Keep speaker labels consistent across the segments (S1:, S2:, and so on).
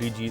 S1: DG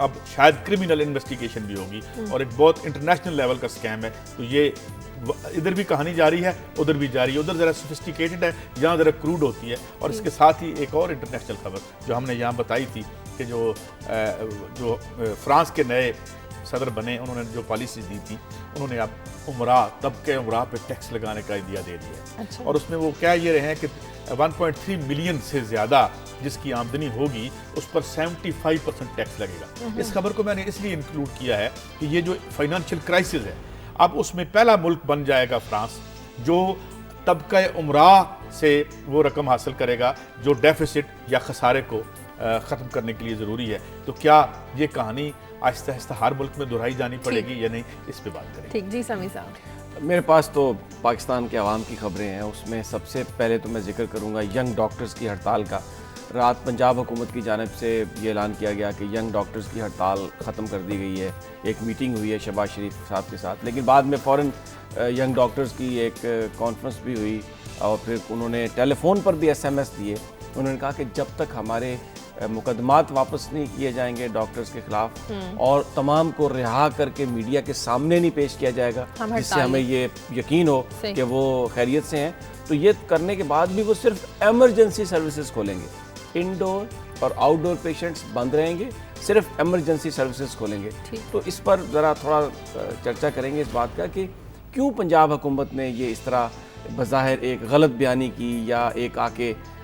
S1: اب شاید criminal investigation بھی ہوگی اور ایک بہت انٹرنیشنل لیول کا اسکیم ہے. تو یہ ادھر بھی کہانی جاری ہے, ادھر بھی جاری ہے. ادھر ذرا سوفسٹیکیٹڈ ہے, یہاں ذرا کروڈ ہوتی ہے. اور اس کے ساتھ ہی ایک اور انٹرنیشنل خبر جو ہم نے یہاں بتائی تھی کہ جو فرانس کے نئے صدر بنے, انہوں نے جو پالیسی دی تھی, انہوں نے اب عمرہ طبقہ عمرہ پہ ٹیکس لگانے کا آئیڈیا دے دیا ہے. اور اس میں وہ کہہ یہ رہے ہیں کہ 1.3 ملین سے زیادہ جس کی آمدنی ہوگی اس پر 75% ٹیکس لگے گا. اس خبر کو میں نے اس لیے انکلوڈ کیا ہے کہ یہ جو فائنانشیل کرائسس ہے, اب اس میں پہلا ملک بن جائے گا فرانس جو طبقہ عمرہ سے وہ رقم حاصل کرے گا جو ڈیفیسٹ یا خسارے کو ختم کرنے کے لیے ضروری ہے. تو کیا یہ کہانی آہستہ آہستہ ہر ملک میں دہرائی جانی پڑے گی یا نہیں, اس پہ بات کریں گے.
S2: ٹھیک جی سمیع صاحب.
S3: میرے پاس تو پاکستان کے عوام کی خبریں ہیں. اس میں سب سے پہلے تو میں ذکر کروں گا ینگ ڈاکٹرز کی ہڑتال کا. رات پنجاب حکومت کی جانب سے یہ اعلان کیا گیا کہ ینگ ڈاکٹرز کی ہڑتال ختم کر دی گئی ہے. ایک میٹنگ ہوئی ہے شہباز شریف صاحب کے ساتھ, لیکن بعد میں فوراً ینگ ڈاکٹرز کی ایک کانفرنس بھی ہوئی اور پھر انہوں نے ٹیلی فون پر بھی SMS دیے. انہوں نے کہا کہ جب تک ہمارے مقدمات واپس نہیں کیے جائیں گے ڈاکٹرز کے خلاف اور تمام کو رہا کر کے میڈیا کے سامنے نہیں پیش کیا جائے گا جس سے ہمیں یہ یقین ہو کہ وہ خیریت سے ہیں, تو یہ کرنے کے بعد بھی وہ صرف ایمرجنسی سروسز کھولیں گے. انڈور اور آؤٹ ڈور پیشنٹس بند رہیں گے, صرف ایمرجنسی سروسز کھولیں گے. تو اس پر ذرا تھوڑا چرچا کریں گے اس بات کا کہ کیوں پنجاب حکومت نے یہ اس طرح بظاہر ایک غلط بیانی کی یا ایک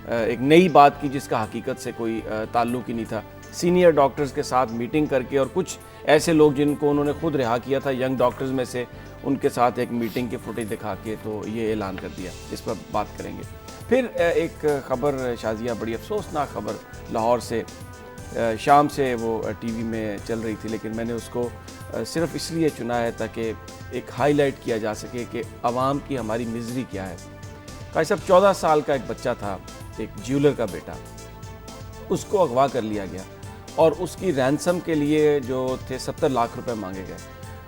S3: ایک نئی بات کی جس کا حقیقت سے کوئی تعلق ہی نہیں تھا. سینئر ڈاکٹرز کے ساتھ میٹنگ کر کے اور کچھ ایسے لوگ جن کو انہوں نے خود رہا کیا تھا ینگ ڈاکٹرز میں سے, ان کے ساتھ ایک میٹنگ کی فوٹیج دکھا کے تو یہ اعلان کر دیا. اس پر بات کریں گے. پھر ایک خبر شازیہ, بڑی افسوسناک خبر لاہور سے, شام سے وہ ٹی وی میں چل رہی تھی لیکن میں نے اس کو صرف اس لیے چنا ہے تاکہ ایک ہائی لائٹ کیا جا سکے کہ عوام کی ہماری مزری کیا ہے. قاری صاحب 14 سال کا ایک بچہ تھا, ایک جیولر کا بیٹا, اس کو اغوا کر لیا گیا اور اس کی رینسم کے لیے جو تھے 70 لاکھ روپے مانگے گئے.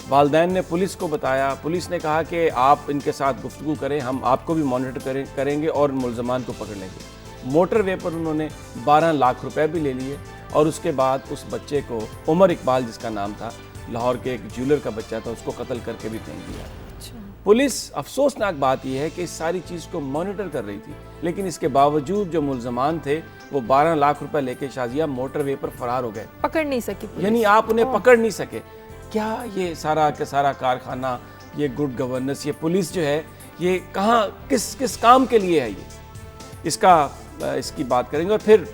S3: والدین نے پولیس کو بتایا, پولیس نے کہا کہ آپ ان کے ساتھ گفتگو کریں, ہم آپ کو بھی مانیٹر کریں گے اور ملزمان کو پکڑ لیں گے. موٹر وے پر انہوں نے 12 لاکھ روپے بھی لے لیے اور اس کے بعد اس بچے کو, عمر اقبال جس کا نام تھا, لاہور کے ایک جیولر کا بچہ تھا, اس کو قتل کر کے بھی پھینک دیا. پولیس, افسوسناک بات یہ ہے کہ اس ساری چیز کو مانیٹر کر رہی تھی لیکن اس کے باوجود جو ملزمان تھے وہ 12 لاکھ روپے لے کے شازیہ موٹر وے پر فرار ہو گئے.
S2: پکڑ نہیں سکی پولیس.
S3: یعنی آپ انہیں پکڑ نہیں سکے. کیا یہ سارا کا سارا کارخانہ, یہ گڈ گورننس, یہ پولیس جو ہے یہ کہاں کس کام کے لیے ہے؟ یہ اس کی بات کریں گے. اور پھر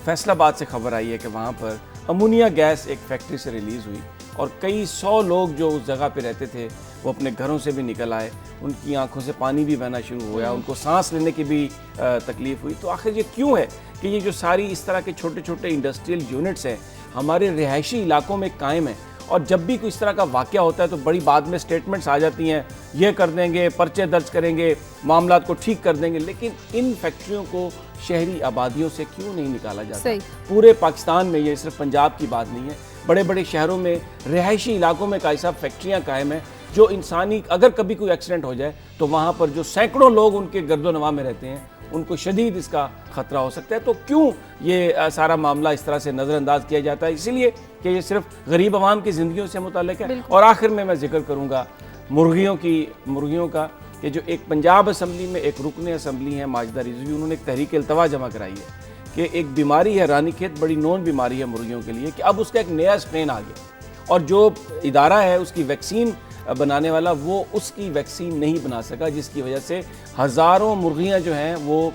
S3: فیصل آباد سے خبر آئی ہے کہ وہاں پر امونیا گیس ایک فیکٹری سے ریلیز ہوئی اور کئی 100 لوگ جو اس جگہ پہ رہتے تھے وہ اپنے گھروں سے بھی نکل آئے, ان کی آنکھوں سے پانی بھی بہنا شروع ہوا, ان کو سانس لینے کی بھی تکلیف ہوئی. تو آخر یہ کیوں ہے کہ یہ جو ساری اس طرح کے چھوٹے چھوٹے انڈسٹریل یونٹس ہیں ہمارے رہائشی علاقوں میں قائم ہیں اور جب بھی کوئی اس طرح کا واقعہ ہوتا ہے تو بڑی بعد میں سٹیٹمنٹس آ جاتی ہیں, یہ کر دیں گے, پرچے درج کریں گے, معاملات کو ٹھیک کر دیں گے, لیکن ان فیکٹریوں کو شہری آبادیوں سے کیوں نہیں نکالا جاتا؟ پورے پاکستان میں, یہ صرف پنجاب کی بات نہیں ہے, بڑے بڑے شہروں میں رہائشی علاقوں میں قاری صاحب فیکٹریاں قائم ہیں جو انسانی, اگر کبھی کوئی ایکسیڈنٹ ہو جائے تو وہاں پر جو سینکڑوں لوگ ان کے گرد و نواح میں رہتے ہیں ان کو شدید اس کا خطرہ ہو سکتا ہے. تو کیوں یہ سارا معاملہ اس طرح سے نظر انداز کیا جاتا ہے؟ اسی لیے کہ یہ صرف غریب عوام کی زندگیوں سے متعلق ہے. اور آخر میں ذکر کروں گا مرغیوں کا کہ جو ایک پنجاب اسمبلی میں ایک رکن اسمبلی ہیں ماجدہ رضوی, انہوں نے ایک تحریک التوا جمع کرائی ہے کہ ایک بیماری ہے رانی کھیت, بڑی نون بیماری ہے مرغیوں کے لیے, کہ اب اس کا ایک نیا اسٹرین آ گیا اور جو ادارہ ہے اس کی ویکسین بنانے والا وہ اس کی ویکسین نہیں بنا سکا, جس کی وجہ سے ہزاروں مرغیاں جو ہیں وہ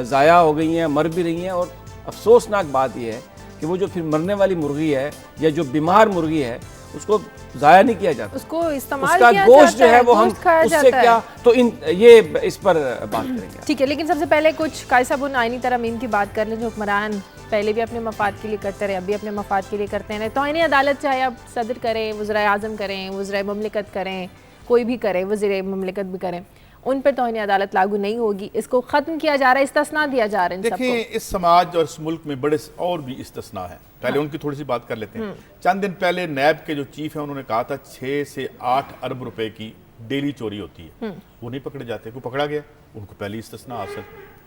S3: ضائع ہو گئی ہیں, مر بھی رہی ہیں. اور افسوسناک بات یہ ہے کہ وہ جو پھر مرنے والی مرغی ہے یا جو بیمار مرغی ہے اس کو ضائع نہیں کیا جاتا,
S2: اس کو استعمال
S3: اس کا گوشت جو ہے وہ ہم اس سے کیا, تو یہ اس پر بات کریں گے.
S2: ٹھیک ہے, لیکن سب سے پہلے کچھ قاری صاحب ان آئینی ترامیم کی بات کر لیں جو حکمران پہلے بھی اپنے مفاد کے لیے کرتے رہے, اب بھی اپنے مفاد کے لیے کرتے ہیں. توہین عدالت چاہے اب صدر کریں, وزرائے اعظم کریں, وزرائے مملکت کریں, کوئی بھی کرے, وزیر مملکت بھی کریں, ان پر توہین عدالت لاگو نہیں ہوگی. اس کو ختم کیا جا رہا ہے, استثناء دیا جا رہا ہے.
S1: دیکھیں, اس سماج اور اس ملک میں بڑے اور بھی استثناء ہیں. پہلے ان کی تھوڑی سی بات کر لیتے ہیں. چند دن پہلے نیب کے جو چیف ہیں انہوں نے کہا تھا 6 سے 8 ارب روپے کی ڈیلی چوری ہوتی ہے, وہ نہیں پکڑے جاتے. کوئی پکڑا گیا, ان کو پہلی استثناء حاصل.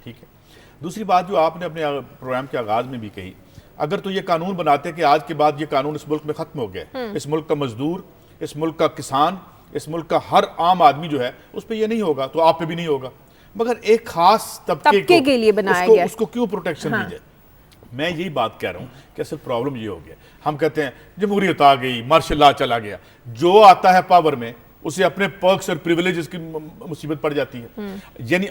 S1: ٹھیک ہے. دوسری بات جو آپ نے اپنے پروگرام کے آغاز میں بھی کہی اگر تو یہ قانون بناتے کہ آج کے بعد یہ قانون اس ملک میں ختم ہو گیا، اس ملک کا مزدور، اس ملک کا کسان، اس ملک کا ہر عام آدمی جو ہے اس پہ یہ نہیں ہوگا تو آپ پہ بھی نہیں ہوگا، مگر ایک خاص طبقے
S2: کے لیے بنایا گیا،
S1: اس کو کیوں پروٹیکشن دی جائے؟ میں یہی بات کہہ رہا ہوں کہ اصل پرابلم یہ ہو گیا، ہم کہتے ہیں جمہوریت آ گئی، مارشل لا چلا گیا، جو آتا ہے پاور میں اسے اپنے پرکس اور پریویلیجز کی مصیبت پڑ جاتی ہے، یعنی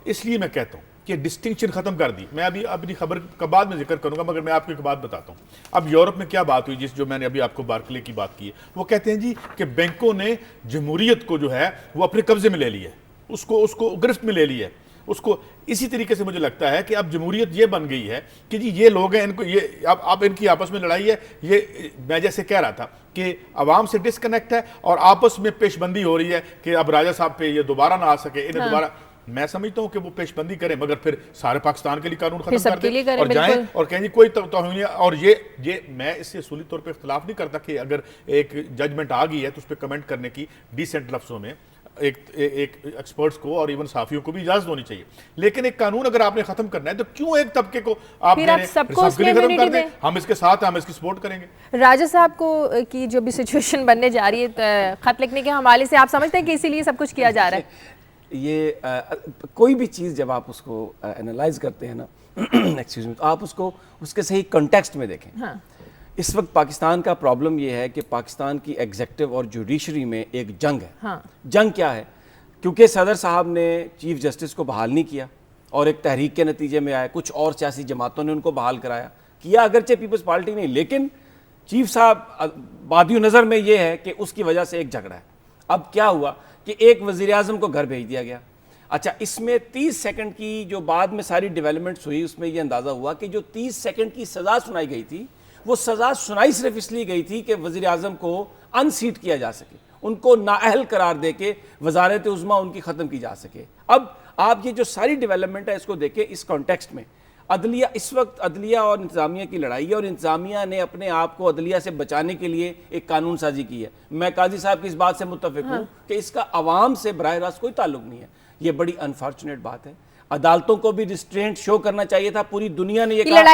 S1: اس لیے میں کہتا ہوں کہ ڈسٹنکشن ختم کر دی۔ میں ابھی اپنی خبر کا بعد میں ذکر کروں گا، مگر میں آپ کو ایک بات بتاتا ہوں۔ اب یورپ میں کیا بات ہوئی، جو میں نے ابھی آپ کو بارکلے کی بات کی ہے، وہ کہتے ہیں جی کہ بینکوں نے جمہوریت کو جو ہے وہ اپنے قبضے میں لے لی ہے، اس کو گرفت میں لے لی ہے، اس کو اسی طریقے سے مجھے لگتا ہے کہ اب جمہوریت یہ بن گئی ہے کہ جی یہ لوگ ہیں، ان کو یہ اب ان کی آپس میں لڑائی ہے، یہ میں جیسے کہہ رہا تھا کہ عوام سے ڈسکنیکٹ ہے اور آپس میں پیش بندی ہو رہی ہے کہ اب راجہ صاحب پہ یہ دوبارہ نہ آ سکے، انہیں دوبارہ، میں سمجھتا ہوں کہ وہ پیش بندی کریں مگر پھر سارے پاکستان کے لیے قانون ختم کر دیں اور جائیں اور کہیں جی کوئی توہین، اور یہ میں اس سے اصولی طور پہ اختلاف نہیں کرتا کہ اگر ایک ججمنٹ آ گئی ہے تو اس پہ کمنٹ کرنے کی ڈیسنٹ لفظوں میں ایک ایکسپرٹس کو اور ایون صحافیوں کو بھی اجازت ہونی چاہیے، لیکن ایک قانون اگر آپ نے ختم کرنا ہے تو کیوں ایک طبقے کو آپ ختم کر دیں؟ ہم اس کے ساتھ ہم اس کی سپورٹ کریں گے۔
S2: راجہ صاحب کو کی جو بھی سچویشن بننے جا رہی ہے خط لکھنے کے حوالے سے، آپ سمجھتے ہیں کہ اسی لیے سب کچھ کیا جا رہا ہے؟
S3: یہ کوئی بھی چیز جب آپ اس کو انالائز کرتے ہیں نا ایکسکیوز می، تو آپ اس کو اس کے صحیح کنٹیکسٹ میں دیکھیں۔ اس وقت پاکستان کا پرابلم یہ ہے کہ پاکستان کی ایگزیکٹو اور جوڈیشری میں ایک جنگ ہے۔ جنگ کیا ہے؟ کیونکہ صدر صاحب نے چیف جسٹس کو بحال نہیں کیا اور ایک تحریک کے نتیجے میں آئے، کچھ اور سیاسی جماعتوں نے ان کو بحال کیا اگرچہ پیپلز پارٹی نہیں، لیکن چیف صاحب بادی نظر میں یہ ہے کہ اس کی وجہ سے ایک جھگڑا ہے۔ اب کیا ہوا کہ ایک وزیر اعظم کو گھر بھیج دیا گیا۔ اچھا، اس میں 30 سیکنڈ کی جو بعد میں ساری ڈیولپمنٹس ہوئی، اس میں یہ اندازہ ہوا کہ جو 30 سیکنڈ کی سزا سنائی گئی تھی، وہ سزا سنائی صرف اس لیے گئی تھی کہ وزیر اعظم کو ان سیٹ کیا جا سکے، ان کو نااہل قرار دے کے وزارت عظمیٰ ان کی ختم کی جا سکے۔ اب آپ یہ جو ساری ڈیولپمنٹ ہے اس کو دیکھیں اس کانٹیکسٹ میں، عدلیہ اس وقت عدلیہ اور انتظامیہ کی لڑائی ہے، اور انتظامیہ نے اپنے آپ کو عدلیہ سے بچانے کے لیے ایک قانون سازی کی ہے۔ میں قاضی صاحب کی اس بات سے متفق ہوں کہ اس کا عوام سے براہ راست کوئی تعلق نہیں ہے۔ یہ بڑی انفارچونیٹ بات ہے۔ عدالتوں کو بھی ریسٹرینٹ شو کرنا چاہیے تھا، پوری دنیا نے یہ کہا،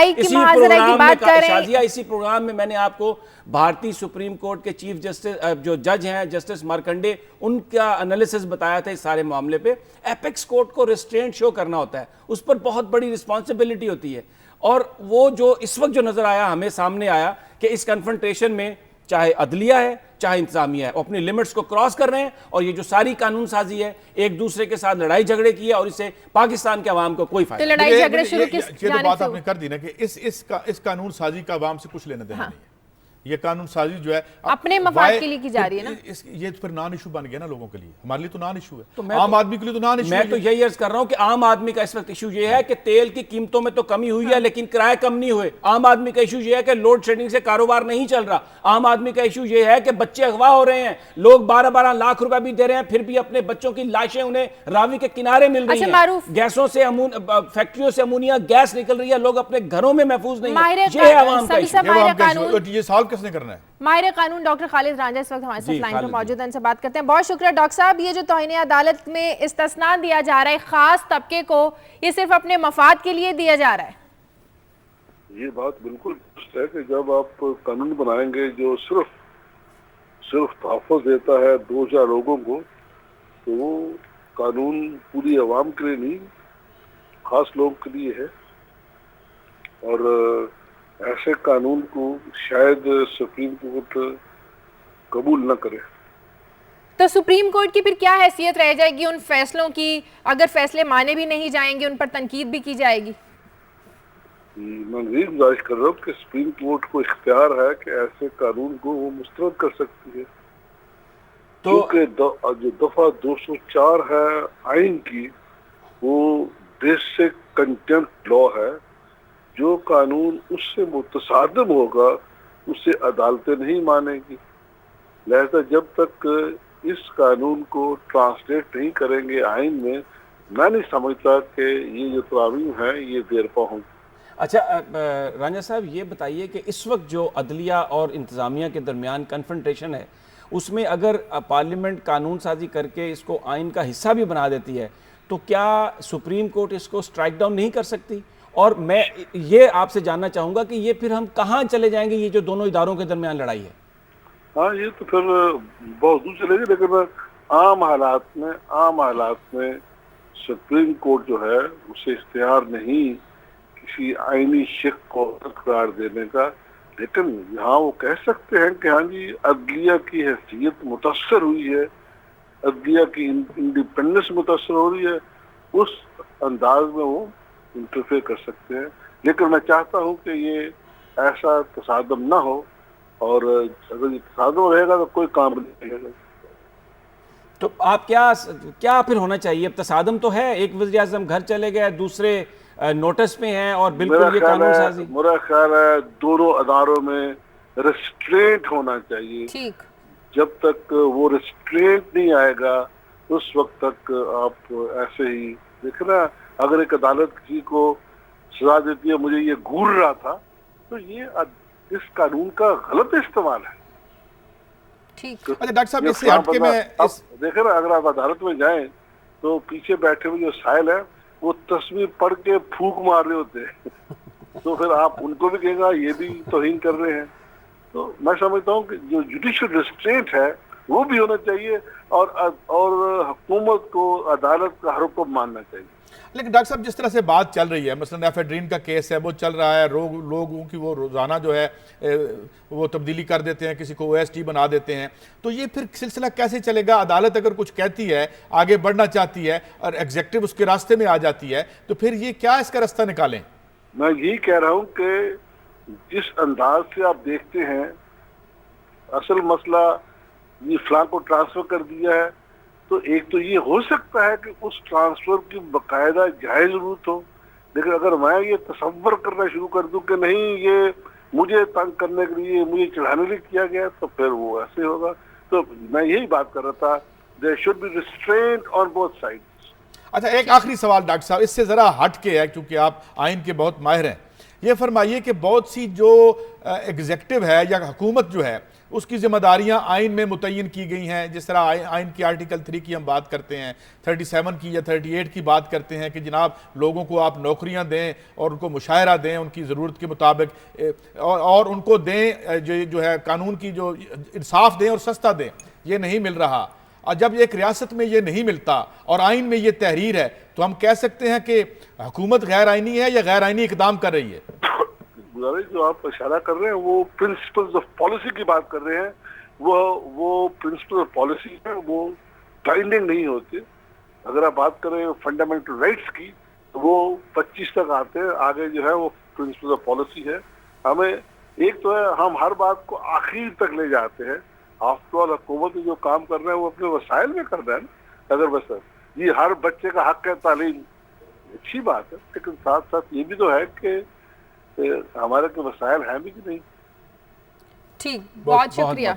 S3: اسی پروگرام میں میں نے آپ کو بھارتی سپریم کورٹ کے چیف جسٹس جو جج ہیں جسٹس مارکنڈے، ان کا انالیسس بتایا تھا اس سارے معاملے پہ۔ ایپیکس کورٹ کو ریسٹرینٹ شو کرنا ہوتا ہے، اس پر بہت بڑی رسپانسبلٹی ہوتی ہے، اور وہ جو اس وقت جو نظر آیا، ہمیں سامنے آیا کہ اس کنفرنٹیشن میں چاہے عدلیہ ہے چاہے انتظامیہ ہے، وہ اپنی لمٹس کو کراس کر رہے ہیں، اور یہ جو ساری قانون سازی ہے ایک دوسرے کے ساتھ لڑائی جھگڑے کی ہے، اور اس سے پاکستان کے عوام کو کوئی فائدہ نہیں۔
S2: لڑائی جھگڑے شروع کس
S1: یہ تو بات آپ نے کر دی نا کہ اس قانون سازی کا عوام سے کچھ لینا دینا نہیں ہے۔ یہ قانون سازی جو ہے
S2: اپنے مفاد کے لیے کی جا رہی ہے نا،
S1: یہ پھر نان ایشو بن گیا نا لوگوں کے لیے، ہمارے لیے تو نان ایشو ہے، عام آدمی کے لیے تو نان ایشو ہے۔
S3: میں تو یہی عرض کر رہا ہوں کہ عام آدمی کا اس وقت ایشو یہ ہے کہ تیل کی قیمتوں میں تو کمی ہوئی ہے لیکن کرائے کم نہیں ہوئے۔ عام آدمی کا ایشو یہ ہے کہ لوڈ شیڈنگ سے کاروبار نہیں چل رہا۔ عام آدمی کا ایشو یہ ہے کہ بچے اغوا ہو رہے ہیں، لوگ 12-12 لاکھ روپے بھی دے رہے ہیں، پھر بھی اپنے بچوں کی لاشیں انہیں راوی کے کنارے مل رہی ہیں، گیسوں سے فیکٹریوں سے امونیا گیس نکل رہی ہے، لوگ اپنے گھروں میں محفوظ نہیں ہیں۔ یہ ہے عوام کا ایشو۔
S1: یہ سالو کس نے کرنا ہے؟
S2: ماہر قانون ڈاکٹر خالد رانجھا اس وقت ہمارے ساتھ لائن پر موجود ہیں، ان سے بات کرتے ہیں۔ بہت شکریہ ڈاکٹر صاحب۔ یہ جو توہین عدالت میں استثناء دیا جا رہا ہے خاص طبقے کو، یہ صرف اپنے مفاد کے لیے دیا جا رہا ہے؟
S4: یہ بات بالکل درست ہے کہ جب آپ قانون بنائیں گے جو صرف تحفظ دیتا ہے 2-4 لوگوں کو، تو وہ قانون پوری عوام کے لیے نہیں، خاص لوگوں کے لیے ہے، اور ایسے قانون کو شاید سپریم کورٹ قبول نہ کرے۔
S2: تو سپریم کورٹ کی پھر کیا حیثیت رہ جائے گی ان فیصلوں کی؟ اگر فیصلے مانے بھی نہیں جائیں گے، ان پر تنقید بھی کی جائے گی؟
S4: میں یہ گزارش کر رہا ہوں کہ سپریم کورٹ کو اختیار ہے کہ ایسے قانون کو وہ مسترد کر سکتی ہے، کیونکہ جو دفعہ 204 ہے آئین کی، وہ بیسک کنٹمپٹ لا ہے۔ جو قانون اس سے متصادم ہوگا اسے عدالتیں نہیں مانیں گی، لہذا جب تک اس قانون کو ٹرانسلیٹ نہیں کریں گے آئین میں، میں نہیں سمجھتا کہ یہ جو ترامیم ہیں یہ دیر پا ہوں۔
S3: اچھا رانجھا صاحب، یہ بتائیے کہ اس وقت جو عدلیہ اور انتظامیہ کے درمیان کنفرنٹیشن ہے، اس میں اگر پارلیمنٹ قانون سازی کر کے اس کو آئین کا حصہ بھی بنا دیتی ہے، تو کیا سپریم کورٹ اس کو سٹرائک ڈاؤن نہیں کر سکتی؟ اور میں یہ آپ سے جاننا چاہوں گا کہ یہ پھر ہم کہاں چلے جائیں گے، یہ جو دونوں اداروں کے درمیان لڑائی ہے؟
S4: ہاں یہ تو پھر بہت دور چلے گی، لیکن عام حالات میں سپریم کورٹ جو ہے اسے اختیار نہیں کسی آئینی شق کو قرار دینے کا، لیکن یہاں وہ کہہ سکتے ہیں کہ ہاں جی عدلیہ کی حیثیت متاثر ہوئی ہے، عدلیہ کی انڈیپینڈنس متاثر ہو رہی ہے، اس انداز میں وہ انٹرفیئر کر سکتے ہیں. لیکن میں چاہتا ہوں کہ یہ ایسا تصادم نہ ہو، اور اگر یہ تصادم رہے گا تو کوئی کام نہیں رہے گا.
S3: تو آپ کیا پھر ہونا چاہیے؟ اب تصادم تو ہے، ایک وزیر اعظم گھر چلے گئے، دوسرے نوٹس پہ ہیں، اور بالکل یہ قانون سازی.
S4: میرا خیال ہے دونوں اداروں میں ریسٹرینٹ ہونا چاہیے.
S2: ٹھیک،
S4: جب تک وہ ریسٹرینٹ نہیں آئے گا اس وقت تک آپ ایسے ہی دیکھنا. اگر ایک عدالت کسی کو سزا دیتی ہے مجھے یہ گور رہا تھا، تو یہ اس قانون کا غلط استعمال ہے.
S2: ٹھیک.
S1: اچھا ڈاکٹر صاحب اس سے ہٹ کے میں
S4: دیکھیں نا، اگر آپ عدالت میں جائیں تو پیچھے بیٹھے ہوئے جو سائل ہیں وہ تصویر پڑھ کے پھونک مار رہے ہوتے ہیں، تو پھر آپ ان کو بھی کہیں گا یہ بھی توہین کر رہے ہیں. تو میں سمجھتا ہوں کہ جو جوڈیشل ریسٹرینٹ ہے وہ بھی ہونا چاہیے، اور حکومت کو عدالت کا ہر حکم ماننا چاہیے.
S1: لیکن ڈاکٹر صاحب جس طرح سے بات چل رہی ہے، مثلا ایفیڈرین کا کیس ہے وہ چل رہا ہے، لوگوں کی وہ روزانہ جو ہے وہ تبدیلی کر دیتے ہیں، کسی کو OST بنا دیتے ہیں. تو یہ پھر سلسلہ کیسے چلے گا؟ عدالت اگر کچھ کہتی ہے، آگے بڑھنا چاہتی ہے، اور ایگزیکٹو اس کے راستے میں آ جاتی ہے، تو پھر یہ کیا اس کا راستہ نکالیں؟
S4: میں یہی کہہ رہا ہوں کہ جس انداز سے آپ دیکھتے ہیں اصل مسئلہ یہ فلاں کو ٹرانسفر کر دیا ہے، تو ایک تو یہ ہو سکتا ہے کہ اس ٹرانسفر کی باقاعدہ جائز ضرورت ہو، لیکن اگر میں یہ تصور کرنا شروع کر دوں کہ نہیں یہ مجھے تنگ کرنے کے لیے، مجھے چڑھانے کے لیے کیا گیا، تو پھر وہ ایسے ہوگا. تو میں یہی بات کر رہا تھا، there should be restraint on both sides.
S1: اچھا ایک آخری سوال ڈاکٹر صاحب، اس سے ذرا ہٹ کے ہے کیونکہ آپ آئین کے بہت ماہر ہیں. یہ فرمائیے کہ بہت سی جو ایگزیکٹو ہے یا حکومت جو ہے اس کی ذمہ داریاں آئین میں متعین کی گئی ہیں، جس طرح آئین کی آرٹیکل 3 کی ہم بات کرتے ہیں، 37 کی یا 38 کی بات کرتے ہیں کہ جناب لوگوں کو آپ نوکریاں دیں اور ان کو مشاہرہ دیں ان کی ضرورت کے مطابق، اور ان کو دیں جو ہے قانون کی جو انصاف دیں اور سستا دیں. یہ نہیں مل رہا، اور جب ایک ریاست میں یہ نہیں ملتا اور آئین میں یہ تحریر ہے، تو ہم کہہ سکتے ہیں کہ حکومت غیر آئینی ہے یا غیر آئینی اقدام کر رہی ہے؟
S4: جو آپ اشارہ کر رہے ہیں وہ پرنسپلز آف پالیسی کی بات کر رہے ہیں. وہ پرنسپل آف پالیسی ہیں، وہ بائنڈنگ نہیں ہوتے. اگر آپ بات کریں فنڈامنٹل رائٹس کی تو وہ 25 تک آتے ہیں، آگے جو ہے وہ پرنسپل آف پالیسی ہے. ہمیں ایک تو ہے ہم ہر بات کو آخر تک لے جاتے ہیں. آفٹر آل حکومت جو کام کر رہے ہیں وہ اپنے وسائل میں کر رہے ہیں. اگر بس یہ ہر بچے کا حق ہے تعلیم، اچھی بات ہے، لیکن ساتھ ساتھ یہ بھی تو ہے کہ ہمارے کے وسائل ہیں بھی کہ نہیں.
S2: ٹھیک، بہت شکریہ.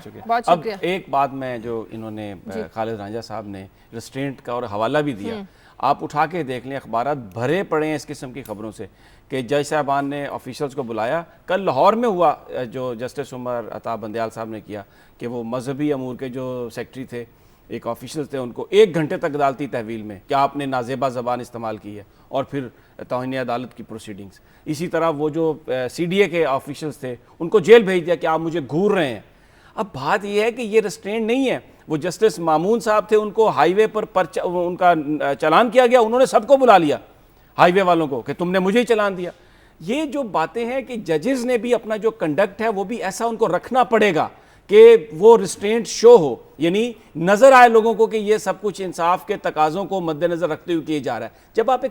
S3: اب ایک بات میں جو انہوں نے خالد رانجھا صاحب نے ریسٹرینٹ کا اور حوالہ بھی دیا، آپ اٹھا کے دیکھ لیں، اخبارات بھرے پڑے ہیں اس قسم کی خبروں سے کہ جج صاحبان نے آفیشلز کو بلایا. کل لاہور میں ہوا جو جسٹس عمر عطا بندیال صاحب نے کیا کہ وہ مذہبی امور کے جو سیکٹری تھے، ایک آفیشل تھے، ان کو 1 گھنٹے تک عدالتی تحویل میں کہ آپ نے نازیبا زبان استعمال کی ہے، اور پھر توہین عدالت کی پروسیڈنگز. اسی طرح وہ جو CDA کے آفیشلز تھے ان کو جیل بھیج دیا کہ آپ مجھے گھور رہے ہیں. اب بات یہ ہے کہ یہ ریسٹرینٹ نہیں ہے. وہ جسٹس مامون صاحب تھے، ان کو ہائی وے پر ان کا چلان کیا گیا، انہوں نے سب کو بلا لیا ہائی وے والوں کو کہ تم نے مجھے ہی چلان دیا. یہ جو باتیں ہیں کہ ججز نے بھی اپنا جو کنڈکٹ ہے وہ بھی ایسا ان کو رکھنا پڑے گا کہ وہ ریسٹرینٹ شو ہو، یعنی نظر آئے لوگوں کو کہ یہ سب کچھ انصاف کے تقاضوں کو مد نظر رکھتے ہوئے کیا جا رہا ہے. جب آپ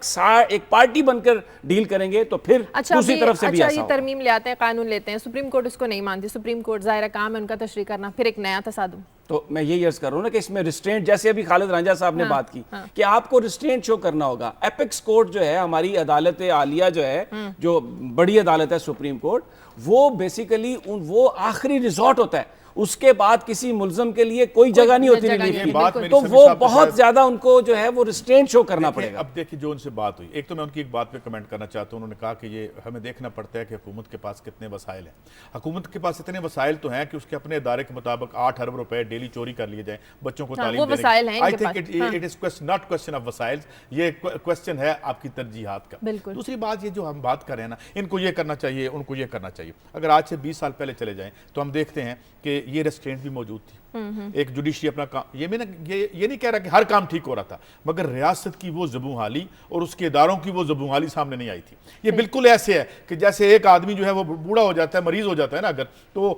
S3: ایک پارٹی بن کر ڈیل کریں گے تو پھر دوسری طرف سے بھی ایسا
S2: یہ ترمیم لے آتے ہیں، قانون لیتے ہیں، سپریم کورٹ اس کو نہیں مانتی، سپریم کورٹ ظاہر کام ہے ان کا تشریح کرنا، پھر ایک نیا تصادم.
S3: تو میں یہی عرض کر رہا ہوں نا کہ اس میں ریسٹرینٹ، جیسے ابھی خالد رانجھا صاحب نے بات کی کہ آپ کو ریسٹرینٹ شو کرنا ہوگا. ایپیکس کورٹ جو ہے، ہماری عدالت عالیہ جو ہے، جو بڑی عدالت ہے سپریم کورٹ، وہ بیسیکلی وہ آخری ریزورٹ ہوتا ہے. اس کے بعد کسی ملزم کے لیے کوئی جگہ نہیں ہوتی ریلیف کی،
S1: بات میری
S3: تو
S1: سمیع
S3: وہ
S1: صاحب
S3: بہت زیادہ ان کو جو ہے وہ ریسٹرینٹ شو کرنا پڑے گا۔
S1: اب دیکھیں جو ان سے بات ہوئی، ایک تو میں ان کی ایک بات پہ کمنٹ کرنا چاہتا ہوں، انہوں نے کہا کہ یہ ہمیں دیکھنا پڑتا ہے کہ حکومت کے پاس کتنے وسائل ہیں۔ حکومت کے پاس اتنے وسائل تو ہیں کہ اس کے اپنے ادارے کے مطابق 8 ارب روپے ڈیلی چوری کر لیے جائیں بچوں کو تعلیم دینے کی۔ I think it is not question of وسائل، یہ کوسچن ہے آپ کی ترجیحات کا۔ دوسری بات یہ جو ہم بات کر رہے ہیں نا، ان کو یہ کرنا چاہیے، ان کو یہ کرنا چاہیے، اگر آج سے 20 سال پہلے چلے جائیں تو ہم دیکھتے ہیں کہ یہ ریسٹرینٹ بھی موجود تھی، ایک جوڈیشری اپنا کام، یہ نہیں کہہ رہا کہ ہر کام ٹھیک ہو رہا تھا، مگر ریاست کی وہ زبوں حالی اور اس کے اداروں کی وہ زبوں حالی سامنے نہیں آئی تھی۔ یہ بالکل ایسے ہے کہ جیسے ایک آدمی جو ہے وہ بوڑھا ہو جاتا ہے، مریض ہو جاتا ہے نا اگر، تو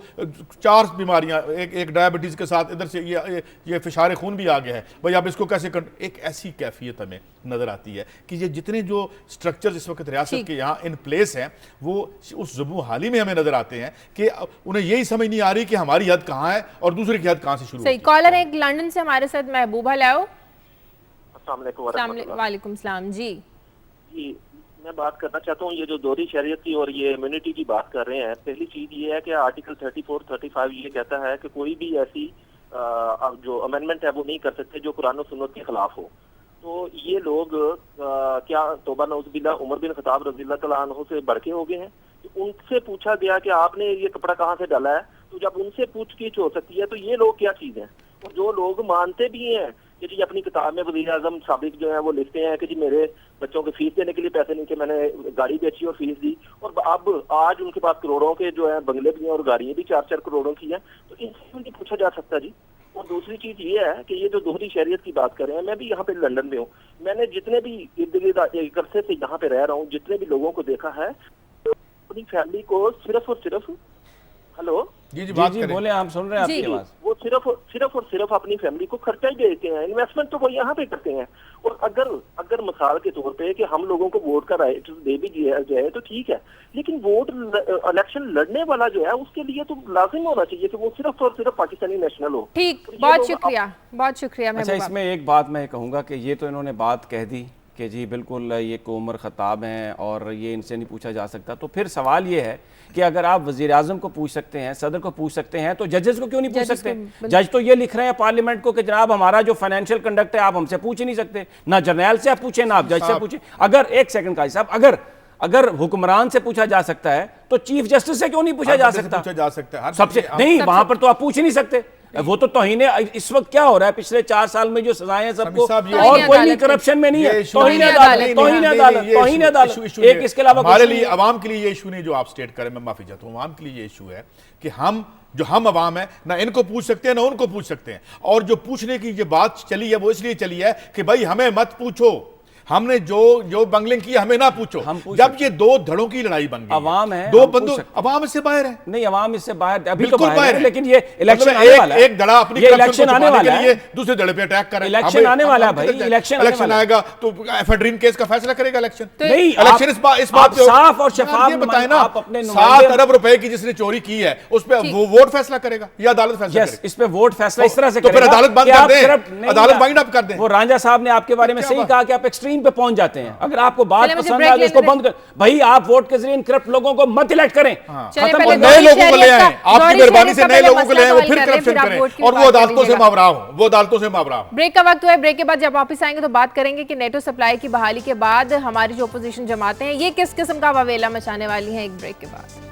S1: 4 بیماریاں، ایک ڈائبٹیز کے ساتھ ادھر سے یہ فشار خون بھی آ گیا ہے، بھائی آپ اس کو کیسے ایک ایسی کیفیت ہمیں نظر آتی ہے کہ یہ جتنے جو سٹرکچرز اس وقت ریاست کے یہاں ان پلیس ہیں وہ اس زبوں حالی میں ہمیں نظر آتے ہیں کہ انہیں یہی سمجھ نہیں آ رہی کہ ہماری حد کہاں ہے اور دوسرے کی حد کہاں سے شروع ہوتی ہے۔
S2: صحیح، کالر ایک لندن سے ہمارے ساتھ محبوبہ لاؤ۔
S5: السلام علیکم ورحمۃ اللہ۔
S2: وعلیکم السلام۔ جی
S5: میں بات کرنا چاہتا ہوں، یہ جو دوہری شریعت کی اور یہ امیونٹی کی بات کر رہے ہیں، پہلی چیز یہ ہے کہ آرٹیکل 34 35 یہ کہتا ہے کہ کوئی بھی ایسی جو امینڈمنٹ ہے وہ نہیں کر سکتے جو قرآن و سنت کے خلاف ہو۔ تو یہ لوگ کیا توبہ نعوذ باللہ عمر بن خطاب رضی اللہ تعالیٰ عنہ سے بڑھ کے ہو گئے ہیں؟ ان سے پوچھا گیا کہ آپ نے یہ کپڑا کہاں سے ڈالا ہے، تو جب ان سے پوچھ گچھ ہو سکتی ہے تو یہ لوگ کیا چیز ہیں؟ اور جو لوگ مانتے بھی ہیں کہ جی اپنی کتاب میں وزیر اعظم سابق جو ہیں وہ لکھتے ہیں کہ جی میرے بچوں کے فیس دینے کے لیے پیسے نہیں کہ میں نے گاڑی بیچی اور فیس دی، اور اب آج ان کے پاس کروڑوں کے جو ہیں بنگلے بھی ہیں اور گاڑیاں بھی 4 کروڑوں کی ہیں، تو ان سے نہیں پوچھا جا سکتا جی۔ اور دوسری چیز یہ ہے کہ یہ جو دوہری شریعت کی بات کر رہے ہیں، میں بھی یہاں پہ لندن میں ہوں، میں نے جتنے بھی ارد گرد ایک عرصے سے یہاں پہ رہ رہا ہوں، جتنے بھی لوگوں کو دیکھا ہے، اپنی فیملی کو صرف اور صرف ہلو
S3: جی بولیں، ہم سن رہے ہیں آپ کی آواز۔
S5: وہ صرف اور صرف اپنی فیملی کو خرچہ ہی دیتے ہیں، انویسٹمنٹ تو وہ یہاں پہ کرتے ہیں۔ اور اگر مثال کے طور پہ کہ ہم لوگوں کو ووٹ کا رائٹ دے بھی دیا جائے تو ٹھیک ہے، لیکن ووٹ الیکشن لڑنے والا جو ہے اس کے لیے تو لازم ہونا چاہیے کہ وہ صرف اور صرف پاکستانی نیشنل ہو۔
S2: ٹھیک، بہت شکریہ، بہت شکریہ۔
S3: اچھا، اس میں ایک بات میں کہوں گا کہ یہ تو انہوں نے بات کہہ دی کہ جی بالکل یہ عمر خطاب ہیں اور یہ ان سے نہیں پوچھا جا سکتا، تو پھر سوال یہ ہے کہ اگر آپ وزیر اعظم کو پوچھ سکتے ہیں، صدر کو پوچھ سکتے ہیں، تو ججز کو کیوں نہیں پوچھ سکتے؟ جج تو یہ لکھ رہے ہیں پارلیمنٹ کو کہ جناب ہمارا جو فائنینشیل کنڈکٹ ہے آپ ہم سے پوچھ ہی نہیں سکتے، نہ جرنیل سے آپ پوچھیں نہ آپ جج سے پوچھیں۔ اگر ایک سیکنڈ قاضی صاحب، اگر حکمران سے پوچھا جا سکتا ہے تو چیف جسٹس سے کیوں نہیں پوچھا جا سکتا؟ سب سے نہیں، وہاں پر تو آپ پوچھ ہی نہیں سکتے۔ وہ تو توہین، اس وقت کیا ہو رہا ہے پچھلے 4 سال میں جو سزائیں ہیں سب کو، اور کوئی نہیں کرپشن میں نہیں ہے، توہین عدالت۔ ایک اس کے علاوہ
S1: ہمارے لیے عوام کے لیے یہ ایشو نہیں جو آپ سٹیٹ کریں، میں معافی چاہتا ہوں، عوام کے لیے یہ ایشو ہے کہ ہم عوام ہیں، نہ ان کو پوچھ سکتے ہیں نہ ان کو پوچھ سکتے ہیں، اور جو پوچھنے کی یہ بات چلی ہے وہ اس لیے چلی ہے کہ بھائی ہمیں مت پوچھو، ہم نے جو بنگلنگ کی ہمیں نہ پوچھو۔ جب یہ 2 دھڑوں کی لڑائی بن گئی،
S3: عوام ہے،
S1: 2 بندوں، عوام اس سے باہر ہے۔
S3: نہیں، عوام اس سے باہر ابھی تو
S1: بالکل باہر ہے،
S3: لیکن یہ الیکشن آنے والا ہے،
S1: ایک دھڑا اپنی کرپشن کو چھپانے کے لیے دوسرے دھڑے پہ اٹیک کر رہے ہیں۔
S3: الیکشن آنے والا ہے بھائی،
S1: الیکشن آئے گا تو ایفیڈرین کیس کا فیصلہ کرے گا الیکشن۔
S3: نہیں،
S1: الیکشن اس بات پہ
S3: صاف اور شفاف،
S1: یہ بتائیں نا،
S3: آپ اپنے
S1: 7 ارب روپے کی جس نے چوری کی ہے اس پہ وہ ووٹ فیصلہ کرے گا یا عدالت فیصلہ کرے گا؟
S3: اس پہ ووٹ فیصلہ اس طرح سے
S1: تو
S3: کرے گا،
S1: پھر عدالت بند کر دیں، عدالت بائنڈ اپ کر دیں۔
S3: وہ رانجھا صاحب نے آپ کے بارے میں صحیح کہا کہ آپ ایکسٹریم پہ پہنچ جاتے ہیں، اگر آپ کو بات پسند ہے تو اس کو بند کر، بھائی آپ ووٹ کے ذریعے انکرپٹ لوگوں کو مت الیکٹ کریں، ختم کریں،
S1: نئے لوگوں کو لے آئیں، آپ کی مہربانی سے نئے لوگوں کو لے آئیں، وہ پھر کرپشن کریں اور وہ عدالتوں سے ماورا ہوں۔
S2: بریک کا وقت ہوا ہے، بریک کے بعد جب واپس آئیں گے تو بات کریں گے کہ نیٹو سپلائی کی بحالی کے بعد ہماری جو اپوزیشن جماعتیں ہیں یہ کس قسم کا واویلا مچانے والی ہیں، ایک بریک کے بعد۔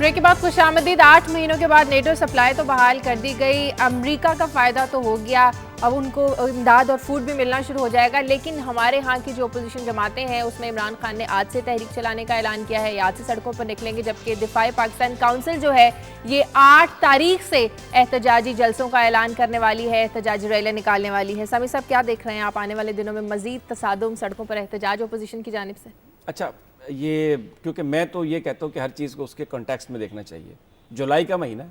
S2: بریک کے بعد خوش آمدید۔ 8 مہینوں کے بعد نیٹو سپلائی تو بحال کر دی گئی، امریکہ کا فائدہ تو ہو گیا، اب ان کو امداد اور فوڈ بھی ملنا شروع ہو جائے گا، لیکن ہمارے ہاں کی جو اپوزیشن جماعتیں ہیں اس میں عمران خان نے آج سے تحریک چلانے کا اعلان کیا ہے، آج سے سڑکوں پر نکلیں گے، جبکہ دفاع پاکستان کونسل جو ہے یہ 8 تاریخ سے احتجاجی جلسوں کا اعلان کرنے والی ہے، احتجاجی ریلیاں نکالنے والی ہے۔ سمیع صاحب کیا دیکھ رہے ہیں آپ آنے والے دنوں میں مزید تصادم، سڑکوں پر احتجاج اپوزیشن کی جانب سے؟
S3: اچھا، یہ کیونکہ میں تو یہ کہتا ہوں کہ ہر چیز کو اس کے کنٹیکسٹ میں دیکھنا چاہیے۔ جولائی کا مہینہ،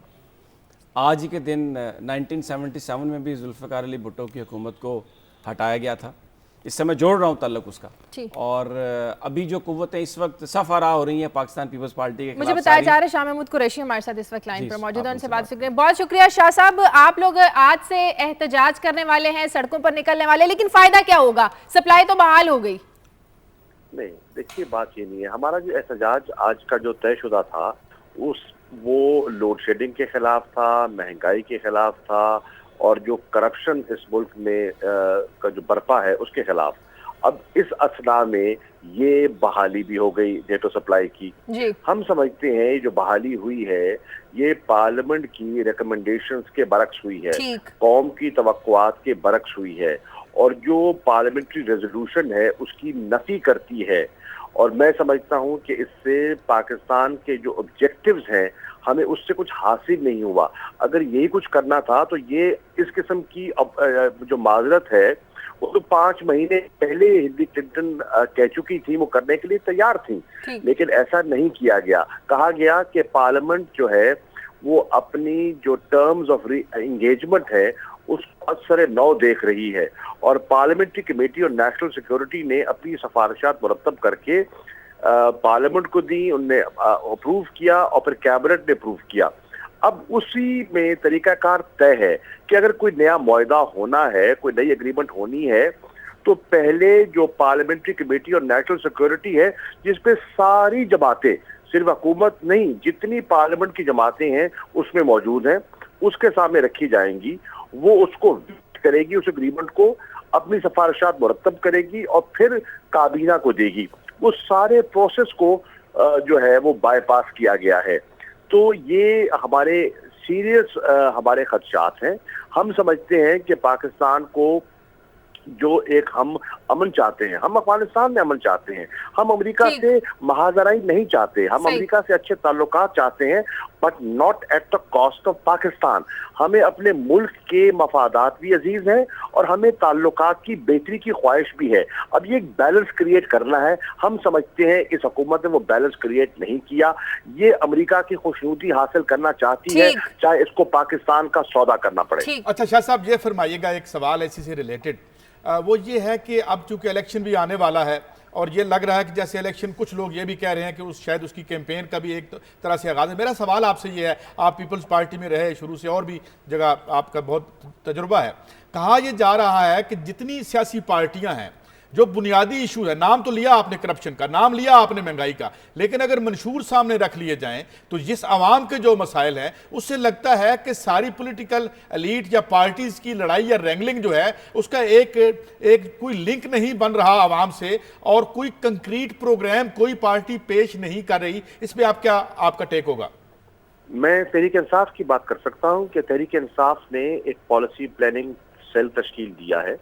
S3: آج ہی کے دن 1977 میں بھی ذوالفقار علی بھٹو کی حکومت کو ہٹایا گیا تھا، اس سے میں جوڑ رہا ہوں تعلق اس کا.
S2: جی.
S3: اور ابھی جو قوتیں اس وقت صف آراہ ہو رہی ہیں پاکستان پیپلز پارٹی کے خلاف,
S2: مجھے بتایا جا رہا ہے شاہ محمود قریشی ہمارے ساتھ اس وقت لائن پر موجود ہیں, ان سے بات کریں. بہت شکریہ شاہ صاحب. آپ لوگ آج سے احتجاج کرنے والے ہیں, سڑکوں پر نکلنے والے, لیکن فائدہ کیا ہوگا؟ سپلائی تو بحال ہو گئی.
S6: نہیں دیکھیے بات یہ نہیں ہے. ہمارا جو احتجاج آج کا جو طے شدہ تھا وہ لوڈ شیڈنگ کے خلاف تھا, مہنگائی کے خلاف تھا, اور جو کرپشن اس ملک میں کا جو برپا ہے اس کے خلاف. اب اس اثنا میں یہ بحالی بھی ہو گئی نیٹو سپلائی کی. ہم سمجھتے ہیں جو بحالی ہوئی ہے یہ پارلیمنٹ کی ریکمنڈیشنز کے برعکس ہوئی ہے, قوم کی توقعات کے برعکس ہوئی ہے, اور جو پارلیمنٹری ریزولوشن ہے اس کی نفی کرتی ہے. اور میں سمجھتا ہوں کہ اس سے پاکستان کے جو آبجیکٹیوز ہیں ہمیں اس سے کچھ حاصل نہیں ہوا. اگر یہی کچھ کرنا تھا تو یہ اس قسم کی جو معذرت ہے وہ تو 5 مہینے پہلے ہلری کلنٹن کہہ چکی تھی, وہ کرنے کے لیے تیار تھیں, لیکن ایسا نہیں کیا گیا. کہا گیا کہ پارلیمنٹ جو ہے وہ اپنی جو ٹرمز آف انگیجمنٹ ہے اس کو اثر نو دیکھ رہی ہے, اور پارلیمنٹری کمیٹی اور نیشنل سیکیورٹی نے اپنی سفارشات مرتب کر کے پارلیمنٹ کو دی, ان نے اپروو کیا اور پھر کیبنٹ نے اپروو کیا. اب اسی میں طریقہ کار طے ہے کہ اگر کوئی نیا معاہدہ ہونا ہے, کوئی نئی اگریمنٹ ہونی ہے, تو پہلے جو پارلیمنٹری کمیٹی اور نیشنل سیکیورٹی ہے جس پہ ساری جماعتیں, صرف حکومت نہیں جتنی پارلیمنٹ کی جماعتیں ہیں اس میں موجود ہیں, اس کے سامنے رکھی جائیں گی. وہ اس کو کرے گی, اس اگریمنٹ کو اپنی سفارشات مرتب کرے گی اور پھر کابینہ کو دے گی. وہ سارے پروسیس کو جو ہے وہ بائی پاس کیا گیا ہے. تو یہ ہمارے سیریس ہمارے خدشات ہیں. ہم سمجھتے ہیں کہ پاکستان کو جو ایک ہم امن چاہتے ہیں, ہم افغانستان میں امن چاہتے ہیں, ہم امریکہ سے محاذرائی نہیں چاہتے, ہم امریکہ سے اچھے تعلقات چاہتے ہیں, but not at the cost of Pakistan. ہمیں اپنے ملک کے مفادات بھی عزیز ہیں اور ہمیں تعلقات کی بہتری کی خواہش بھی ہے. اب یہ ایک بیلنس کریٹ کرنا ہے. ہم سمجھتے ہیں اس حکومت نے وہ بیلنس کریٹ نہیں کیا. یہ امریکہ کی خوشنودی حاصل کرنا چاہتی ہے, چاہے اس کو پاکستان کا سودا کرنا پڑے.
S1: اچھا شاہ صاحب یہ فرمائیے گا, ایک سوال اسی سے ریلیٹڈ, وہ یہ ہے کہ اب چونکہ الیکشن بھی آنے والا ہے اور یہ لگ رہا ہے کہ جیسے الیکشن, کچھ لوگ یہ بھی کہہ رہے ہیں کہ شاید اس کی کیمپین کا بھی ایک طرح سے آغاز ہے. میرا سوال آپ سے یہ ہے, آپ پیپلز پارٹی میں رہے شروع سے اور بھی جگہ آپ کا بہت تجربہ ہے, کہا یہ جا رہا ہے کہ جتنی سیاسی پارٹیاں ہیں جو بنیادی ایشو ہے, نام تو لیا آپ نے کرپشن کا, نام لیا آپ نے مہنگائی کا, لیکن اگر منشور سامنے رکھ لیے جائیں تو جس عوام کے جو مسائل ہیں اس سے لگتا ہے کہ ساری پولیٹیکل ایلیٹ یا پارٹیز کی لڑائی یا رینگلنگ جو ہے اس کا ایک کوئی لنک نہیں بن رہا عوام سے, اور کوئی کنکریٹ پروگرام کوئی پارٹی پیش نہیں کر رہی. اس پہ آپ کا ٹیک ہوگا؟
S6: میں تحریک انصاف کی بات کر سکتا ہوں کہ تحریک انصاف نے ایک پالیسی پلاننگ سیل تشکیل دیا ہے.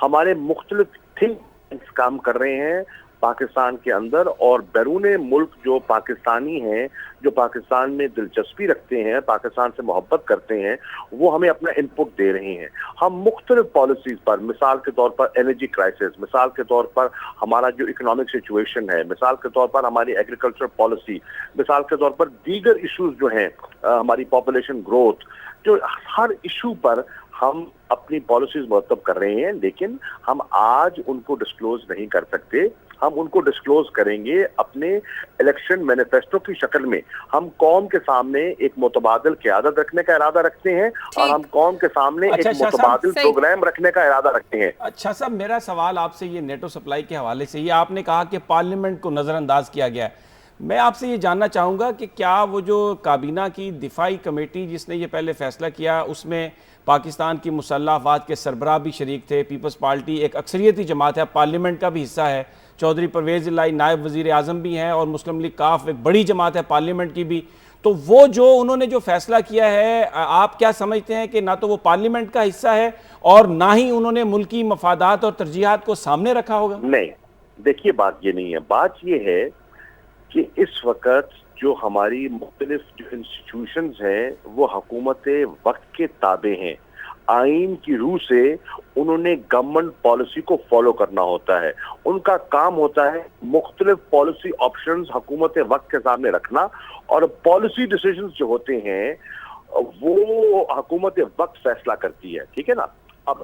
S6: ہمارے مختلف تھنک کام کر رہے ہیں پاکستان کے اندر, اور بیرون ملک جو پاکستانی ہیں, جو پاکستان میں دلچسپی رکھتے ہیں, پاکستان سے محبت کرتے ہیں, وہ ہمیں اپنا انپٹ دے رہے ہیں. ہم مختلف پالیسیز پر, مثال کے طور پر انرجی کرائسس, مثال کے طور پر ہمارا جو اکنامک سچویشن ہے, مثال کے طور پر ہماری ایگریکلچر پالیسی, مثال کے طور پر دیگر ایشوز جو ہیں, ہماری پاپولیشن گروتھ, جو ہر ایشو پر ہم اپنی پالیسیز مرتب کر رہے ہیں. لیکن ہم آج ان کو ڈسکلوز نہیں کر سکتے. ہم ان کو ڈسکلوز کریں گے اپنے الیکشن مینیفیسٹو کی شکل میں. ہم قوم کے سامنے ایک متبادل قیادت رکھنے کا ارادہ رکھتے ہیں, اور ہم قوم کے سامنے ایک متبادل پروگرام رکھنے کا ارادہ رکھتے ہیں.
S3: اچھا صاحب, میرا سوال آپ سے یہ نیٹو سپلائی کے حوالے سے, یہ آپ نے کہا کہ پارلیمنٹ کو نظر انداز کیا گیا ہے. میں آپ سے یہ جاننا چاہوں گا کہ کیا وہ جو کابینہ کی دفاعی کمیٹی جس نے یہ پہلے فیصلہ کیا, اس میں پاکستان کی مسلح افواج کے سربراہ بھی شریک تھے, پیپلز پارٹی ایک اکثریتی جماعت ہے, پارلیمنٹ کا بھی حصہ ہے, چودھری پرویز الہی نائب وزیر اعظم بھی ہیں, اور مسلم لیگ کاف ایک بڑی جماعت ہے پارلیمنٹ کی بھی. تو وہ جو انہوں نے جو فیصلہ کیا ہے, آپ کیا سمجھتے ہیں کہ نہ تو وہ پارلیمنٹ کا حصہ ہے اور نہ ہی انہوں نے ملکی مفادات اور ترجیحات کو سامنے رکھا ہوگا؟
S6: نہیں, دیکھیے بات یہ نہیں ہے. بات یہ ہے کہ اس وقت جو ہماری مختلف جو انسٹیٹیوشنز ہیں وہ حکومت وقت کے تابع ہیں. آئین کی روح سے انہوں نے گورنمنٹ پالیسی کو فالو کرنا ہوتا ہے. ان کا کام ہوتا ہے مختلف پالیسی آپشنز حکومت وقت کے سامنے رکھنا, اور پالیسی ڈیسیژنز جو ہوتے ہیں وہ حکومت وقت فیصلہ کرتی ہے. ٹھیک ہے نا. اب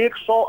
S6: 100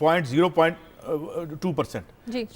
S1: 0.2%।